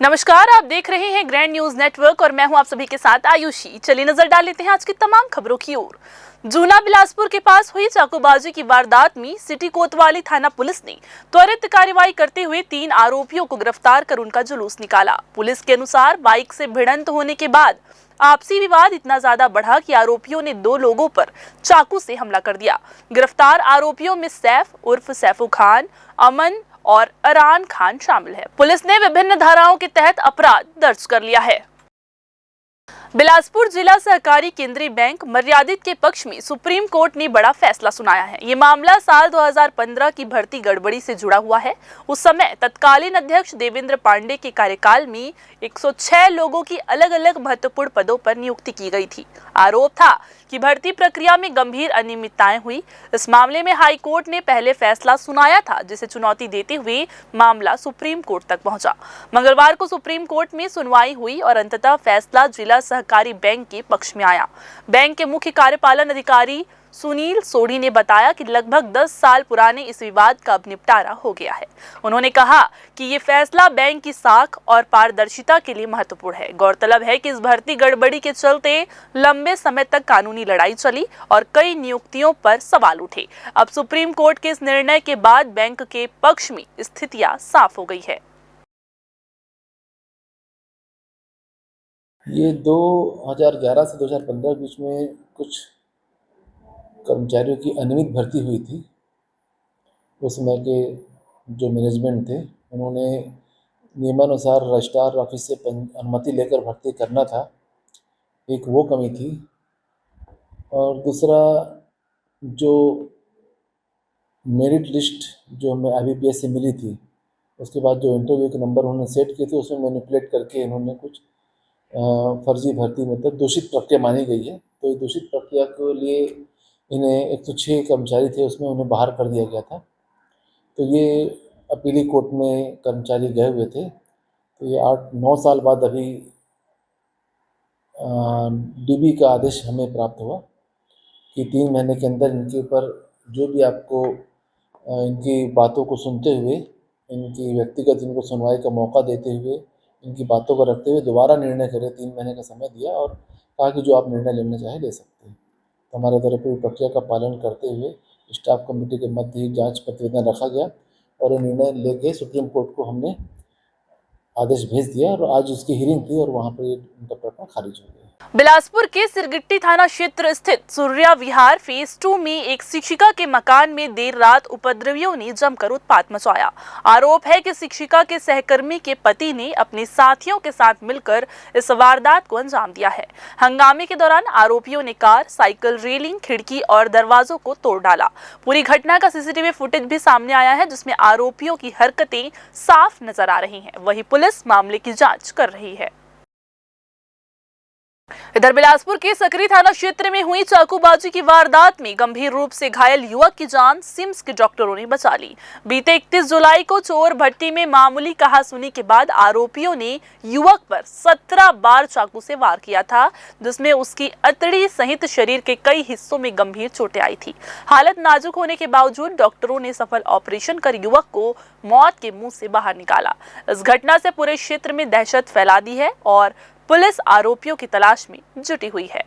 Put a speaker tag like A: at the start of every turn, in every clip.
A: नमस्कार, आप देख रहे हैं ग्रैंड न्यूज नेटवर्क और मैं हूं आप सभी के साथ आयुषी। चलिए नजर डाल लेते हैं आज की तमाम खबरों की ओर। जूना बिलासपुर के पास हुई चाकूबाजी की वारदात में सिटी कोतवाली थाना पुलिस ने त्वरित कार्रवाई करते हुए 3 आरोपियों को गिरफ्तार कर उनका जुलूस निकाला। पुलिस के अनुसार बाइक से भिड़ंत होने के बाद आपसी विवाद इतना ज्यादा बढ़ा कि आरोपियों ने 2 लोगों पर चाकू से हमला कर दिया। गिरफ्तार आरोपियों में सैफ उर्फ सैफू खान, अमन और अरान खान शामिल है। पुलिस ने विभिन्न धाराओं के तहत अपराध दर्ज कर लिया है। बिलासपुर जिला सहकारी केंद्रीय बैंक मर्यादित के पक्ष में सुप्रीम कोर्ट ने बड़ा फैसला सुनाया है। ये मामला साल 2015 की भर्ती गड़बड़ी से जुड़ा हुआ है। उस समय तत्कालीन अध्यक्ष देवेंद्र पांडे के कार्यकाल में 106 लोगों की अलग-अलग महत्वपूर्ण पदों पर नियुक्ति की गई थी। आरोप था कि भर्ती प्रक्रिया में गंभीर अनियमितताएं हुई। इस मामले में हाई कोर्ट ने पहले फैसला सुनाया था, जिसे चुनौती देते हुए मामला सुप्रीम कोर्ट तक पहुंचा। मंगलवार को सुप्रीम कोर्ट में सुनवाई हुई और अंततः फैसला जिला सहकारी बैंक के पक्ष में आया। बैंक के मुख्य कार्यपालन अधिकारी सुनील सोढ़ी ने बताया कि लगभग 10 साल पुराने इस विवाद का अब निपटारा हो गया है। उन्होंने कहा कि ये फैसला बैंक की साख और पारदर्शिता के लिए महत्वपूर्ण है। गौरतलब है कि इस भर्ती गड़बड़ी के चलते लंबे समय तक कानूनी लड़ाई चली और कई नियुक्तियों पर सवाल उठे। अब सुप्रीम कोर्ट के इस निर्णय के बाद बैंक के पक्ष में स्थितियां साफ हो गई है।
B: ये 2011 से 2015 के बीच में कुछ कर्मचारियों की अनियमित भर्ती हुई थी। उस समय के जो मैनेजमेंट थे, उन्होंने नियमानुसार रजिस्ट्रार ऑफिस से अनुमति लेकर भर्ती करना था। एक वो कमी थी और दूसरा जो मेरिट लिस्ट जो हमें IBPS से मिली थी, उसके बाद जो इंटरव्यू के नंबर उन्होंने सेट किए थे, उसमें मैनिपुलेट करके इन्होंने कुछ फर्जी भर्ती मतलब दूषित प्रक्रिया मानी गई है। तो ये दूषित प्रक्रिया के लिए इन्हें 106 कर्मचारी थे, उसमें उन्हें बाहर कर दिया गया था। तो ये अपीली कोर्ट में कर्मचारी गए हुए थे। तो ये 8-9 साल बाद अभी DB का आदेश हमें प्राप्त हुआ कि 3 महीने के अंदर इनके ऊपर जो भी आपको इनकी बातों को सुनते हुए, इनकी व्यक्तिगत इनको सुनवाई का मौका देते हुए, इनकी बातों को रखते हुए दोबारा निर्णय करें। 3 महीने का समय दिया और कहा कि जो आप निर्णय लेना चाहें ले सकते हैं। तो हमारे द्वारा पूरी प्रक्रिया का पालन करते हुए स्टाफ कमेटी के मध्य ही जांच प्रतिवेदन रखा गया और ये निर्णय लेके सुप्रीम कोर्ट को हमने आदेश भेज दिया और आज उसकी हियरिंग थी और वहाँ पर उनका प्रकरण खारिज हो गया।
A: बिलासपुर के सिरगिट्टी थाना क्षेत्र स्थित सूर्या विहार फेज 2 में एक शिक्षिका के मकान में देर रात उपद्रवियों ने जमकर उत्पात मचाया। आरोप है कि शिक्षिका के सहकर्मी के पति ने अपने साथियों के साथ मिलकर इस वारदात को अंजाम दिया है। हंगामे के दौरान आरोपियों ने कार, साइकिल, रेलिंग, खिड़की और दरवाजों को तोड़ डाला। पूरी घटना का CCTV फुटेज भी सामने आया है, जिसमें आरोपियों की हरकतें साफ नजर आ रही हैं। वहीं पुलिस मामले की जांच कर रही है। इधर बिलासपुर के सकरी थाना क्षेत्र में हुई चाकूबाजी की वारदात में गंभीर रूप से घायल युवक की जान सिम्स के डॉक्टरों ने बचा ली। बीते 31 जुलाई को चोर भट्टी में मामूली कहासुनी के बाद आरोपियों ने युवक पर 17 बार चाकू से वार किया था, जिसमें उसकी अतड़ी सहित शरीर के कई हिस्सों में गंभीर चोटें आई थी। हालत नाजुक होने के बावजूद डॉक्टरों ने सफल ऑपरेशन कर युवक को मौत के मुंह से बाहर निकाला। इस घटना से पूरे क्षेत्र में दहशत फैला दी है और पुलिस आरोपियों की तलाश में जुटी हुई है।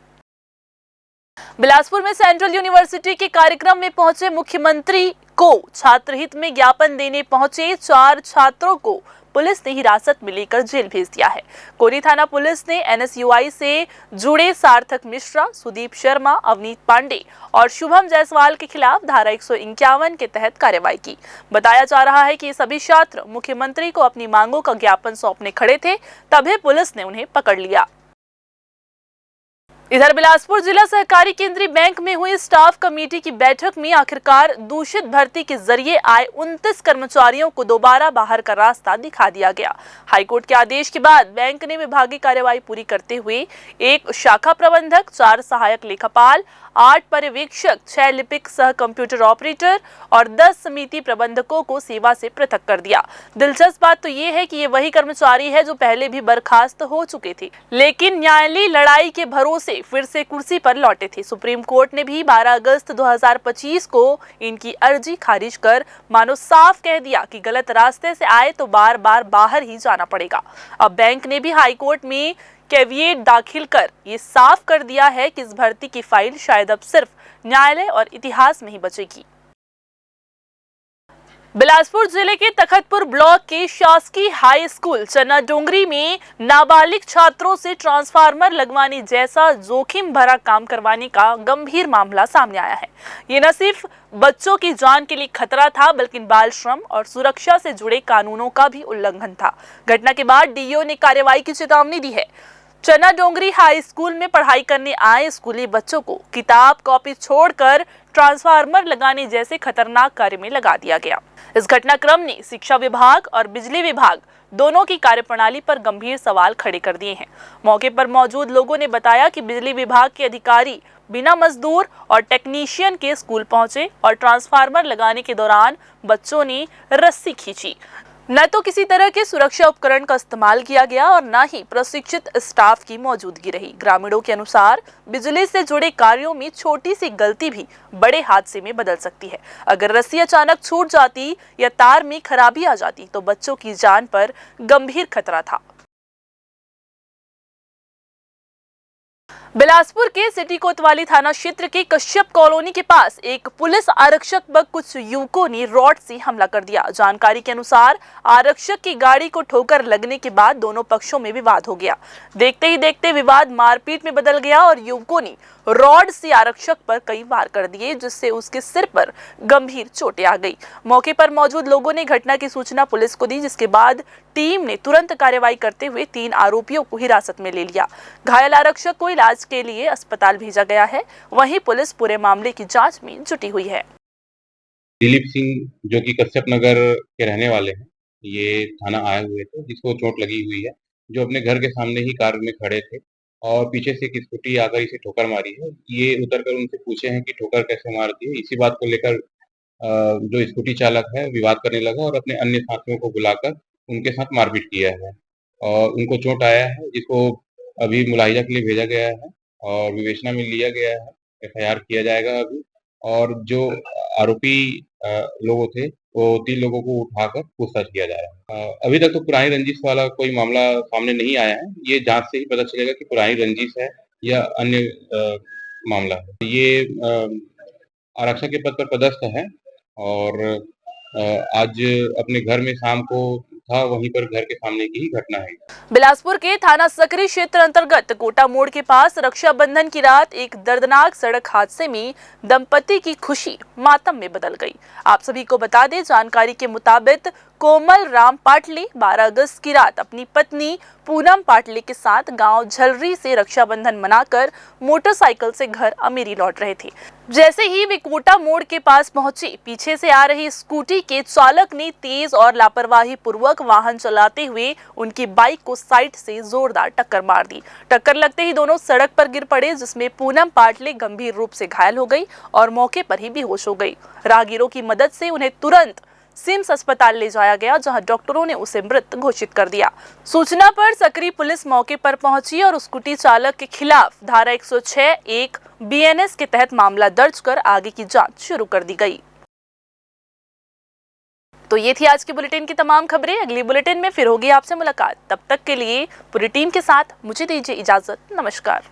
A: बिलासपुर में सेंट्रल यूनिवर्सिटी के कार्यक्रम में पहुंचे मुख्यमंत्री को छात्र हित में ज्ञापन देने पहुंचे 4 छात्रों को पुलिस ने हिरासत में लेकर जेल भेज दिया है। कोरी थाना पुलिस ने NSUI से जुड़े सार्थक मिश्रा, सुदीप शर्मा, अवनीत पांडे और शुभम जायसवाल के खिलाफ धारा 151 के तहत कार्रवाई की। बताया जा रहा है कि ये सभी छात्र मुख्यमंत्री को अपनी मांगों का ज्ञापन सौंपने खड़े थे, तभी पुलिस ने उन्हें पकड़ लिया। इधर बिलासपुर जिला सहकारी केंद्रीय बैंक में हुई स्टाफ कमेटी की बैठक में आखिरकार दूषित भर्ती के जरिए आए 29 कर्मचारियों को दोबारा बाहर का रास्ता दिखा दिया गया। हाईकोर्ट के आदेश के बाद बैंक ने विभागीय कार्यवाही पूरी करते हुए एक शाखा प्रबंधक, 4 सहायक लेखापाल, 8 पर्यवेक्षक, 6 लिपिक सह कंप्यूटर ऑपरेटर और 10 समिति प्रबंधकों को सेवा से पृथक कर दिया। दिलचस्प बात तो ये है कि ये वही कर्मचारी है जो पहले भी बर्खास्त हो चुके थे, लेकिन न्यायालयीय लड़ाई के भरोसे फिर से कुर्सी पर लौटे थे। सुप्रीम कोर्ट ने भी 12 अगस्त 2025 को इनकी अर्जी खारिज कर मानो साफ कह दिया कि गलत रास्ते से आए तो बार बार बाहर ही जाना पड़ेगा। अब बैंक ने भी हाई कोर्ट में कैविएट दाखिल कर ये साफ कर दिया है कि इस भर्ती की फाइल शायद अब सिर्फ न्यायालय और इतिहास में ही बचेगी। बिलासपुर जिले के तखतपुर ब्लॉक के शासकीय हाई स्कूल चन्ना डोंगरी में नाबालिग छात्रों से ट्रांसफार्मर लगवाने जैसा जोखिम भरा काम करवाने का गंभीर मामला सामने आया है। ये न सिर्फ बच्चों की जान के लिए खतरा था, बल्कि बाल श्रम और सुरक्षा से जुड़े कानूनों का भी उल्लंघन था। घटना के बाद डीईओ ने कार्रवाई की चेतावनी दी है। चन्ना डोंगरी हाई स्कूल में पढ़ाई करने आए स्कूली बच्चों को किताब कॉपी छोड़कर ट्रांसफार्मर लगाने जैसे खतरनाक कार्य में लगा दिया गया। इस घटनाक्रम ने शिक्षा विभाग और बिजली विभाग दोनों की कार्यप्रणाली पर गंभीर सवाल खड़े कर दिए हैं। मौके पर मौजूद लोगों ने बताया कि बिजली विभाग के अधिकारी बिना मजदूर और टेक्नीशियन के स्कूल पहुंचे और ट्रांसफार्मर लगाने के दौरान बच्चों ने रस्सी खींची। न तो किसी तरह के सुरक्षा उपकरण का इस्तेमाल किया गया और न ही प्रशिक्षित स्टाफ की मौजूदगी रही। ग्रामीणों के अनुसार बिजली से जुड़े कार्यों में छोटी सी गलती भी बड़े हादसे में बदल सकती है। अगर रस्सी अचानक छूट जाती या तार में खराबी आ जाती तो बच्चों की जान पर गंभीर खतरा था। बिलासपुर के सिटी कोतवाली थाना क्षेत्र के कश्यप कॉलोनी के पास एक पुलिस आरक्षक पर कुछ युवकों ने रॉड से हमला कर दिया। जानकारी के अनुसार आरक्षक की गाड़ी को ठोकर लगने के बाद दोनों पक्षों में विवाद हो गया। देखते ही देखते विवाद मारपीट में बदल गया और युवकों ने रॉड से आरक्षक पर कई वार कर दिए, जिससे उसके सिर पर गंभीर चोटें आ गई। मौके पर मौजूद लोगों ने घटना की सूचना पुलिस को दी, जिसके बाद टीम ने तुरंत कार्रवाई करते हुए 3 आरोपियों को हिरासत में ले लिया। घायल आरक्षक को इलाज के लिए अस्पताल भेजा गया है। वहीं पुलिस पूरे मामले की जांच में जुटी हुई है।
C: दिलीप सिंह जो कि कश्यप नगर के रहने वाले हैं, ये थाना आए हुए थे, जिसको चोट लगी हुई है, जो अपने घर के सामने ही कार में खड़े थे और पीछे से एक स्कूटी आकर इसे ठोकर मारी है। ये उतरकर उनसे पूछे हैं कि ठोकर कैसे मार दी है। इसी बात को लेकर जो स्कूटी चालक है विवाद करने लगा और अपने अन्य साथियों को बुलाकर उनके साथ मारपीट किया है और उनको चोट आया है, जिसको अभी मुलाहिजा के लिए भेजा गया है और विवेचना में लिया गया है। एफआईआर किया जाएगा अभी। और जो आरोपी लोग थे वो 3 लोगों को उठाकर पूछताछ किया जा रहा है। अभी तक तो पुरानी रंजिश वाला कोई मामला सामने नहीं आया है। ये जांच से ही पता चलेगा कि पुरानी रंजिश है या अन्य मामला है। ये आरक्षक के पद पर पदस्थ है और आज अपने घर में शाम को था, वहीं पर घर के सामने की ही घटना है।
A: बिलासपुर के थाना सकरी क्षेत्र अंतर्गत कोटा मोड़ के पास रक्षाबंधन की रात एक दर्दनाक सड़क हादसे में दंपति की खुशी मातम में बदल गई। आप सभी को बता दें, जानकारी के मुताबिक कोमल राम पाटले 12 अगस्त की रात अपनी पत्नी पूनम पाटले के साथ गांव झलरी से रक्षाबंधन मनाकर मोटरसाइकिल से घर अमेरी लौट रहे थे। जैसे ही वे कोटा मोड़ के पास पहुंचे, पीछे से आ रही स्कूटी के चालक ने तेज और लापरवाही पूर्वक वाहन चलाते हुए उनकी बाइक को साइड से जोरदार टक्कर मार दी। टक्कर लगते ही दोनों सड़क पर गिर पड़े, जिसमें पूनम पाटले गंभीर रूप से घायल हो गई और मौके पर ही बेहोश हो गई। राहगीरों की मदद से उन्हें तुरंत सिम्स अस्पताल ले जाया गया, जहां डॉक्टरों ने उसे मृत घोषित कर दिया। सूचना पर सकरी पुलिस मौके पर पहुंची और स्कूटी चालक के खिलाफ धारा 106(1) बीएनएस के तहत मामला दर्ज कर आगे की जांच शुरू कर दी गई। तो ये थी आज की बुलेटिन की तमाम खबरें। अगली बुलेटिन में फिर होगी आपसे मुलाकात। तब तक के लिए पूरी टीम के साथ मुझे दीजिए इजाजत। नमस्कार।